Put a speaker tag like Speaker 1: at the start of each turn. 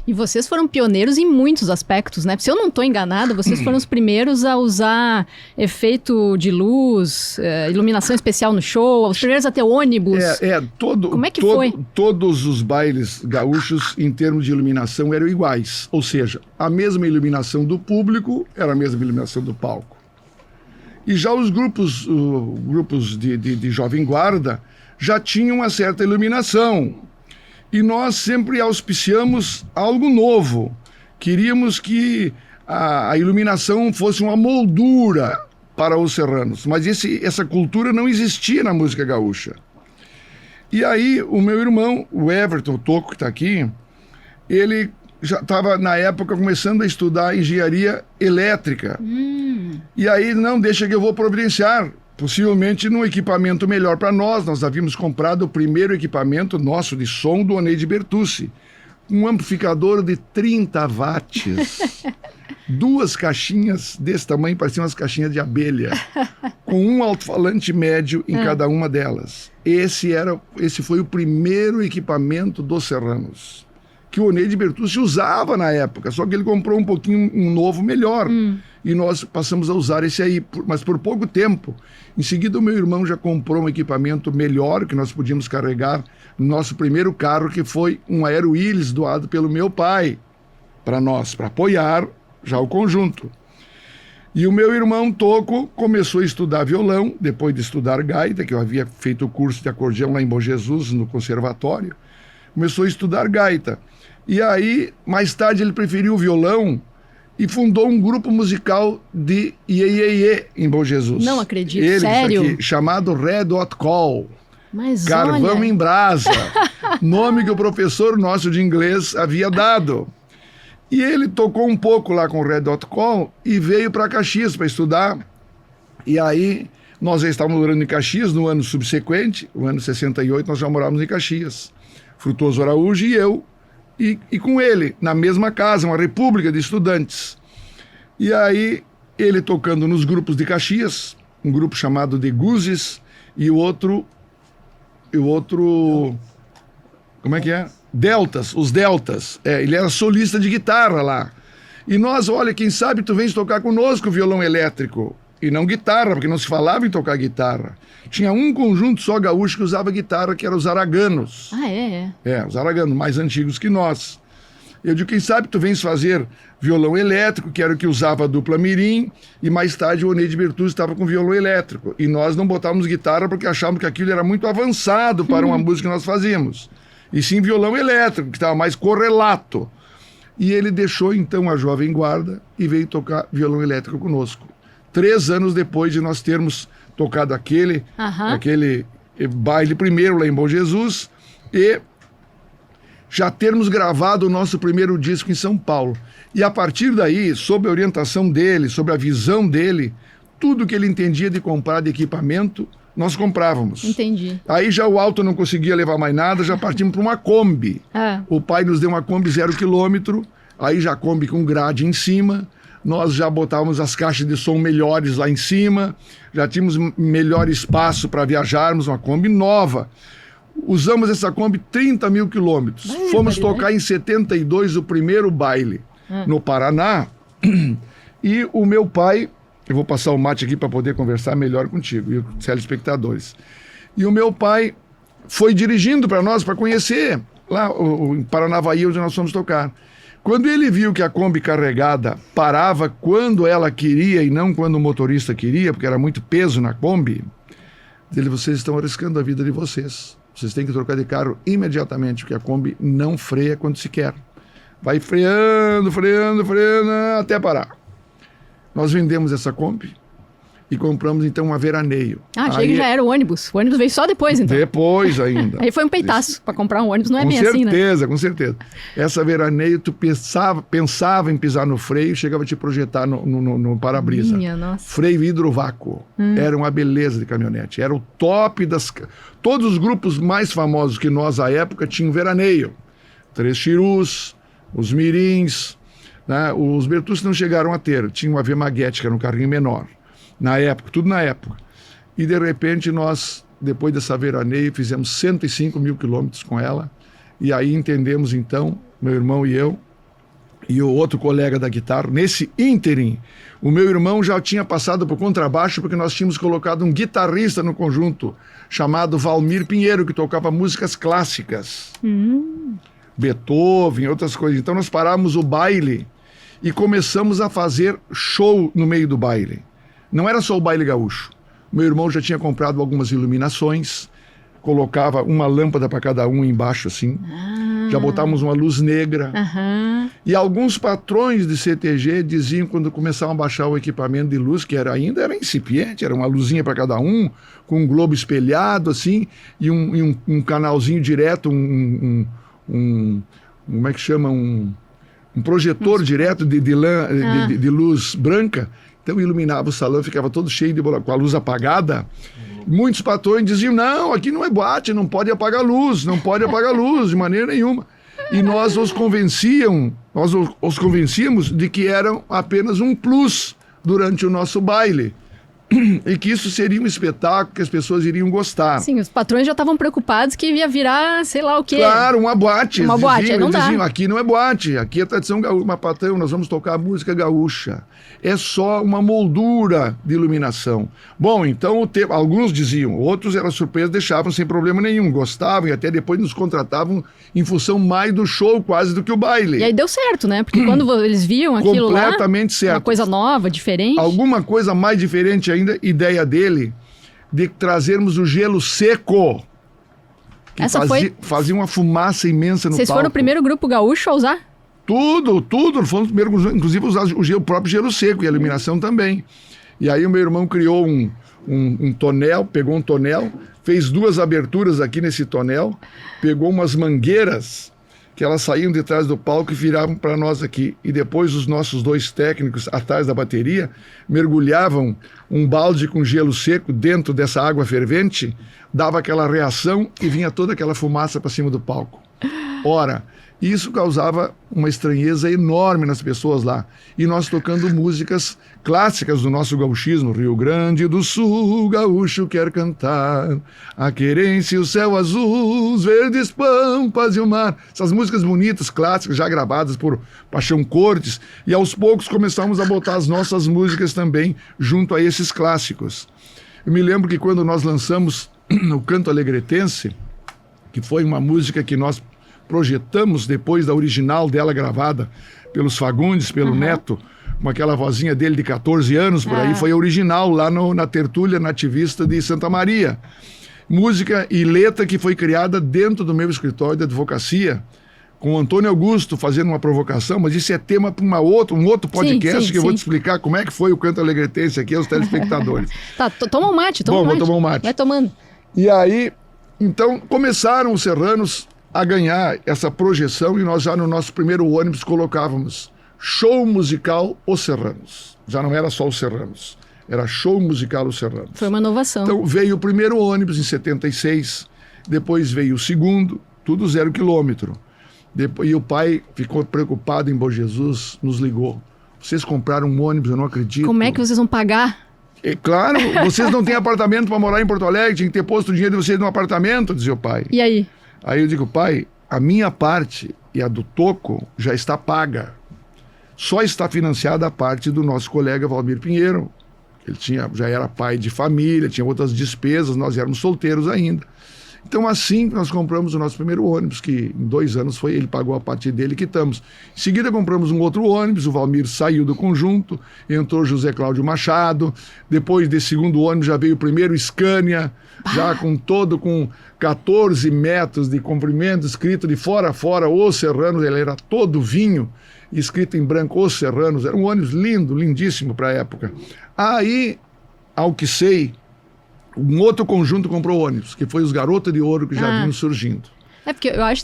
Speaker 1: E vocês foram pioneiros em muitos aspectos, né? Se eu não estou enganada, vocês foram os primeiros a usar efeito de luz, iluminação especial no show, os primeiros a ter ônibus. Como é que foi?
Speaker 2: Todos os bailes gaúchos, em termos de iluminação, eram iguais. Ou seja, a mesma iluminação do público era a mesma iluminação do palco. E já os grupos de jovem guarda já tinham uma certa iluminação. E nós sempre auspiciamos algo novo. Queríamos que a iluminação fosse uma moldura para os serranos. Mas essa cultura não existia na música gaúcha. E aí o meu irmão, o Everton, o Toco, que está aqui, ele já estava, na época, começando a estudar engenharia elétrica. E aí, não, deixa que eu vou providenciar, possivelmente num equipamento melhor para nós. Nós havíamos comprado o primeiro equipamento nosso de som do Oneide Bertucci. Um amplificador de 30 watts. 2 caixinhas desse tamanho, pareciam umas caixinhas de abelha, com um alto-falante médio em cada uma delas. Esse foi o primeiro equipamento dos serranos que o Oneide Bertucci usava na época, só que ele comprou um pouquinho um novo melhor. E nós passamos a usar esse aí, mas por pouco tempo. Em seguida, o meu irmão já comprou um equipamento melhor, que nós podíamos carregar no nosso primeiro carro, que foi um Aero Willys doado pelo meu pai, para nós, para apoiar já o conjunto. E o meu irmão Toco começou a estudar violão, depois de estudar gaita, que eu havia feito o curso de acordeão lá em Bom Jesus, no conservatório. Começou a estudar gaita. E aí, mais tarde, ele preferiu o violão e fundou um grupo musical de iê em Bom Jesus.
Speaker 1: Não acredito, sério?
Speaker 2: Aqui, chamado Red Hot Call.
Speaker 1: Mas
Speaker 2: Carvão
Speaker 1: olha...
Speaker 2: em Brasa. Nome que o professor nosso de inglês havia dado. E ele tocou um pouco lá com o Red Hot Call e veio para Caxias para estudar. E aí, nós já estávamos morando em Caxias no ano subsequente, o ano 68, nós já morávamos em Caxias. Frutuoso Araújo e eu, e com ele, na mesma casa, uma república de estudantes. E aí, ele tocando nos grupos de Caxias, um grupo chamado de Guzes, e o outro, como é que é? Deltas, os Deltas. Ele era solista de guitarra lá. E nós, olha, quem sabe tu vens tocar conosco violão elétrico, e não guitarra, porque não se falava em tocar guitarra. Tinha um conjunto só gaúcho que usava guitarra, que eram os araganos.
Speaker 1: Ah, é?
Speaker 2: Os araganos, mais antigos que nós. Eu digo, quem sabe tu vens fazer violão elétrico, que era o que usava a dupla mirim, e mais tarde o Oneide Bertucci estava com violão elétrico. E nós não botávamos guitarra porque achávamos que aquilo era muito avançado para uma música que nós fazíamos. E sim violão elétrico, que estava mais correlato. E ele deixou então a Jovem Guarda e veio tocar violão elétrico conosco. 3 anos depois de nós termos tocado aquele baile primeiro lá em Bom Jesus e já termos gravado o nosso primeiro disco em São Paulo. E a partir daí, sob a orientação dele, sob a visão dele, tudo que ele entendia de comprar de equipamento, nós comprávamos.
Speaker 1: Entendi.
Speaker 2: Aí já o Alto não conseguia levar mais nada, já partimos para uma Kombi. O pai nos deu uma Kombi 0 km, aí já Kombi com grade em cima. Nós já botávamos as caixas de som melhores lá em cima, já tínhamos melhor espaço para viajarmos, uma Kombi nova. Usamos essa Kombi 30 mil quilômetros. Fomos tocar em 72 o primeiro baile no Paraná. E o meu pai, eu vou passar o mate aqui para poder conversar melhor contigo e os telespectadores. E o meu pai foi dirigindo para nós, para conhecer lá em Paranavaí, onde nós fomos tocar. Quando ele viu que a Kombi carregada parava quando ela queria e não quando o motorista queria, porque era muito peso na Kombi, ele: vocês estão arriscando a vida de vocês. Vocês têm que trocar de carro imediatamente, porque a Kombi não freia quando se quer. Vai freando, até parar. Nós vendemos essa Kombi e compramos então uma Veraneio.
Speaker 1: Achei que já era o ônibus. O ônibus veio só depois, então.
Speaker 2: Depois ainda.
Speaker 1: Aí foi um peitaço. Para comprar um ônibus não é bem
Speaker 2: assim, né?
Speaker 1: Com
Speaker 2: certeza. Essa Veraneio, tu pensava em pisar no freio, chegava a te projetar no para-brisa. Freio hidrovácuo. Era uma beleza de caminhonete. Era o top das... Todos os grupos mais famosos que nós, à época, tinham Veraneio. Três Chirus, os Mirins, né? Os Bertucci não chegaram a ter. Tinha uma V-Maguete, que era um carrinho menor. Na época, tudo na época. E de repente nós, depois dessa Veraneio, fizemos 105 mil quilômetros com ela. E aí entendemos então, meu irmão e eu, e o outro colega da guitarra. Nesse ínterim, o meu irmão já tinha passado por contrabaixo, porque nós tínhamos colocado um guitarrista no conjunto, chamado Valmir Pinheiro, que tocava músicas clássicas. Beethoven, outras coisas. Então nós paramos o baile e começamos a fazer show no meio do baile. Não era só o baile gaúcho. Meu irmão já tinha comprado algumas iluminações, colocava uma lâmpada para cada um embaixo, assim. Já botávamos uma luz negra. E alguns patrões de CTG diziam, quando começavam a baixar o equipamento de luz, que ainda era incipiente, era uma luzinha para cada um, com um globo espelhado, assim, e um canalzinho direto, como é que chama? Um projetor direto de luz branca. Então iluminava o salão, ficava todo cheio com a luz apagada. Muitos patrões diziam, não, aqui não é boate, não pode apagar a luz, não pode apagar a luz de maneira nenhuma. E nós os convencíamos de que eram apenas um plus durante o nosso baile. E que isso seria um espetáculo que as pessoas iriam gostar.
Speaker 1: Sim, os patrões já estavam preocupados que ia virar, sei lá o quê.
Speaker 2: Claro, uma boate.
Speaker 1: Uma boate, aí não dá.
Speaker 2: Diziam, aqui não é boate, aqui é tradição gaúcha, mas patrão, nós vamos tocar música gaúcha. É só uma moldura de iluminação. Bom, então alguns diziam, outros eram surpresos, deixavam sem problema nenhum, gostavam e até depois nos contratavam em função mais do show quase do que o baile.
Speaker 1: E aí deu certo, né? Porque quando eles viam aquilo lá,
Speaker 2: completamente certo.
Speaker 1: Uma coisa nova, diferente.
Speaker 2: Alguma coisa mais diferente ainda, ideia dele, de trazermos o gelo seco, que fazia uma fumaça imensa no palco.
Speaker 1: Vocês foram o primeiro grupo gaúcho a usar?
Speaker 2: Tudo, fomos o primeiro, inclusive usar o próprio gelo seco e a iluminação também. E aí o meu irmão criou um tonel, pegou um tonel, fez 2 aberturas aqui nesse tonel, pegou umas mangueiras que elas saíam de trás do palco e viravam para nós aqui. E depois os nossos 2 técnicos, atrás da bateria, mergulhavam um balde com gelo seco dentro dessa água fervente, dava aquela reação e vinha toda aquela fumaça para cima do palco. Ora, isso causava uma estranheza enorme nas pessoas lá. E nós tocando músicas clássicas do nosso gauchismo. Rio Grande do Sul, gaúcho quer cantar, a querência e o céu azul, os verdes pampas e o mar. Essas músicas bonitas, clássicas, já gravadas por Paixão Cortes. E aos poucos começamos a botar as nossas músicas também junto a esses clássicos. Eu me lembro que quando nós lançamos o Canto Alegretense, que foi uma música que nós projetamos depois da original dela gravada pelos Fagundes, pelo Neto, com aquela vozinha dele de 14 anos por aí, foi a original lá na Tertúlia Nativista de Santa Maria. Música e letra que foi criada dentro do meu escritório de advocacia, com o Antônio Augusto fazendo uma provocação, mas isso é tema para um outro podcast que eu vou te explicar como é que foi o Canto Alegretense aqui aos telespectadores.
Speaker 1: Tá, toma um mate, toma um mate.
Speaker 2: Vou tomar um mate.
Speaker 1: Vai tomando.
Speaker 2: E aí, então, começaram os serranos a ganhar essa projeção e nós já no nosso primeiro ônibus colocávamos show musical Os Serranos. Já não era só Os Serranos, era show musical Os Serranos.
Speaker 1: Foi uma inovação.
Speaker 2: Então veio o primeiro ônibus em 76, depois veio o segundo, tudo 0 quilômetro. E o pai ficou preocupado em Bom Jesus, nos ligou. Vocês compraram um ônibus, eu não acredito.
Speaker 1: Como é que vocês vão pagar?
Speaker 2: É claro, vocês não têm apartamento para morar em Porto Alegre, tinha que ter posto o dinheiro de vocês num apartamento, dizia o pai.
Speaker 1: E aí?
Speaker 2: Aí eu digo, pai, a minha parte e a do Toco já está paga. Só está financiada a parte do nosso colega Valmir Pinheiro. Ele já era pai de família, tinha outras despesas, nós éramos solteiros ainda. Então assim nós compramos o nosso primeiro ônibus, que em 2 anos ele pagou a parte dele e quitamos. Em seguida compramos um outro ônibus, o Valmir saiu do conjunto, entrou José Cláudio Machado, depois desse segundo ônibus já veio o primeiro Scania, já com 14 metros de comprimento, escrito de fora a fora, Os Serranos, ele era todo vinho, escrito em branco, Os Serranos, era um ônibus lindo, lindíssimo para a época. Aí, ao que sei, um outro conjunto comprou ônibus, que foi os Garota de Ouro que já vinham surgindo.
Speaker 1: É porque eu acho